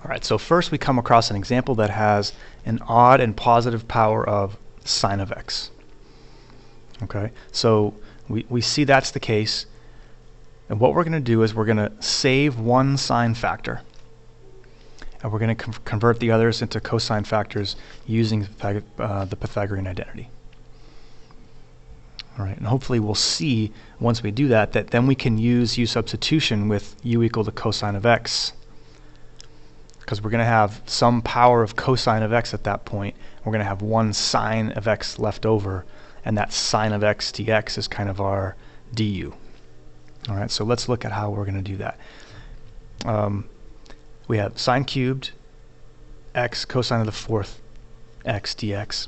All right, so first we come across an example that has an odd and positive power of sine of x. Okay, so we see that's the case, and what we're going to do is we're going to save one sine factor, and we're going to convert the others into cosine factors using the Pythagorean identity. All right, and hopefully we'll see once we do that then we can use u substitution with u equal to cosine of x, because we're going to have some power of cosine of x at that point. We're going to have one sine of x left over, and that sine of x dx is kind of our du. All right, so let's look at how we're going to do that. We have sine cubed x cosine of the fourth x dx.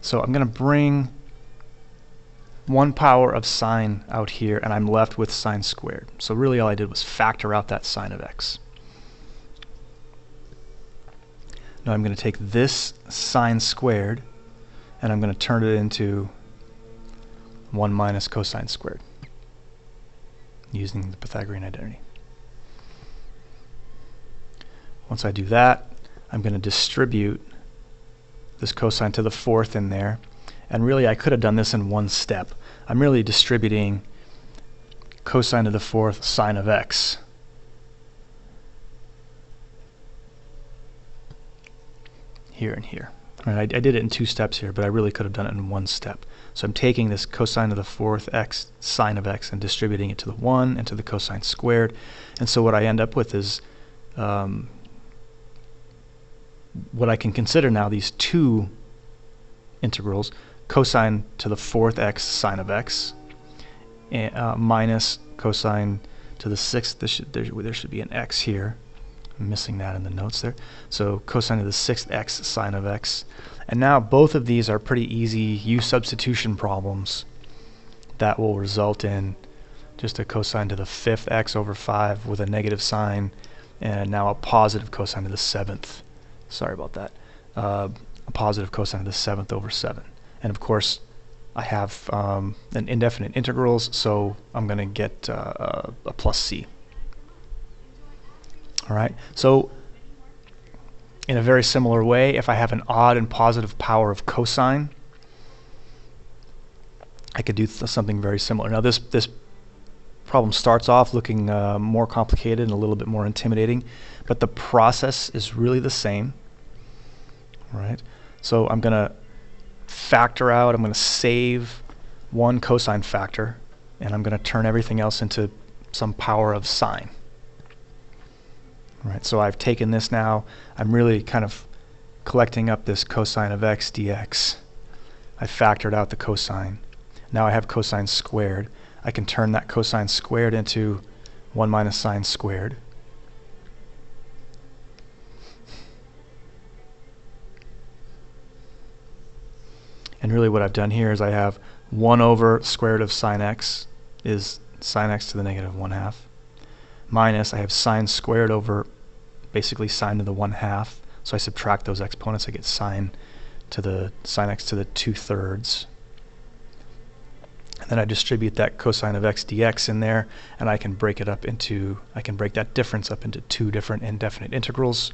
So I'm going to bring one power of sine out here, and I'm left with sine squared. So really all I did was factor out that sine of x. Now I'm going to take this sine squared, and I'm going to turn it into 1 minus cosine squared using the Pythagorean identity. Once I do that, I'm going to distribute this cosine to the fourth in there. And really I could have done this in one step. I'm really distributing cosine to the fourth sine of x. Here and here. Right, I did it in two steps here, but I really could have done it in one step. So I'm taking this cosine to the fourth x sine of x and distributing it to the 1 and to the cosine squared. And so what I end up with is what I can consider now these two integrals: cosine to the fourth x sine of x minus cosine to the sixth. There should be an x here. I'm missing that in the notes there. So cosine to the sixth x sine of x. And now both of these are pretty easy u substitution problems that will result in just a cosine to the fifth x over 5 with a negative sign, and now a positive cosine to the seventh. Sorry about that. A positive cosine to the seventh over 7. And of course I have an indefinite integrals, so I'm going to get a plus c. All right, so in a very similar way, if I have an odd and positive power of cosine, I could do something very similar. Now this problem starts off looking more complicated and a little bit more intimidating, but the process is really the same. All right, so I'm going to factor out, I'm going to save one cosine factor, and I'm going to turn everything else into some power of sine. Right, so I've taken this now, I'm really kind of collecting up this cosine of x dx. I factored out the cosine. Now I have cosine squared. I can turn that cosine squared into 1 minus sine squared. And really what I've done here is I have 1 over square root of sine x is sine x to the negative 1/2. Minus, I have sine squared over basically sine to the 1/2. So I subtract those exponents, I get sine x to the 2/3. And then I distribute that cosine of x dx in there, and I can break that difference up into two different indefinite integrals.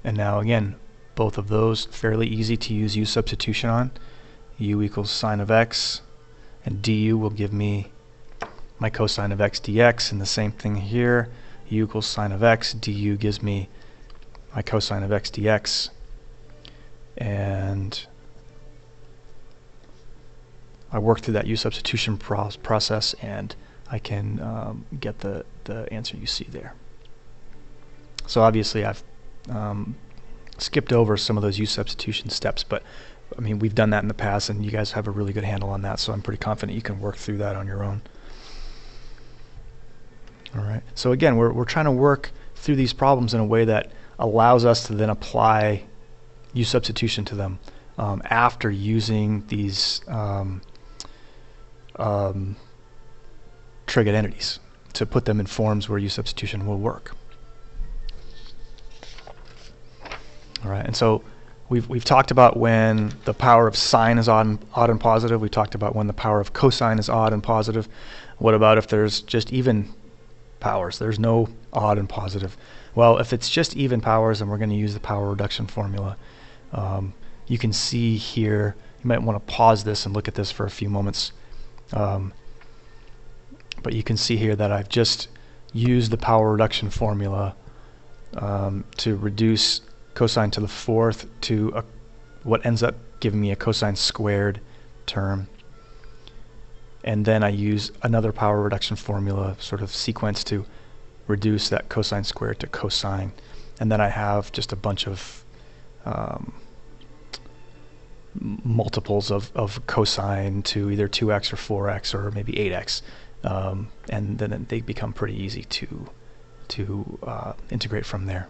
And now again, both of those fairly easy to use u substitution on. U equals sine of x, and du will give me my cosine of x dx, and the same thing here. U equals sine of x, du gives me my cosine of x dx, and I work through that u substitution process, and I can get the answer you see there. So obviously I've skipped over some of those u substitution steps, but I mean we've done that in the past, and you guys have a really good handle on that, so I'm pretty confident you can work through that on your own. All right. So again, we're trying to work through these problems in a way that allows us to then apply u substitution to them after using these trig identities to put them in forms where u substitution will work. All right. And so we've talked about when the power of sine is odd and positive. We talked about when the power of cosine is odd and positive. What about if there's just even powers? There's no odd and positive? Well, if it's just even powers, then we're going to use the power reduction formula. You can see here, you might want to pause this and look at this for a few moments. But you can see here that I've just used the power reduction formula to reduce cosine to the fourth to what ends up giving me a cosine squared term. And then I use another power reduction formula sort of sequence to reduce that cosine squared to cosine. And then I have just a bunch of multiples of cosine to either 2x or 4x or maybe 8x. And then they become pretty easy to integrate from there.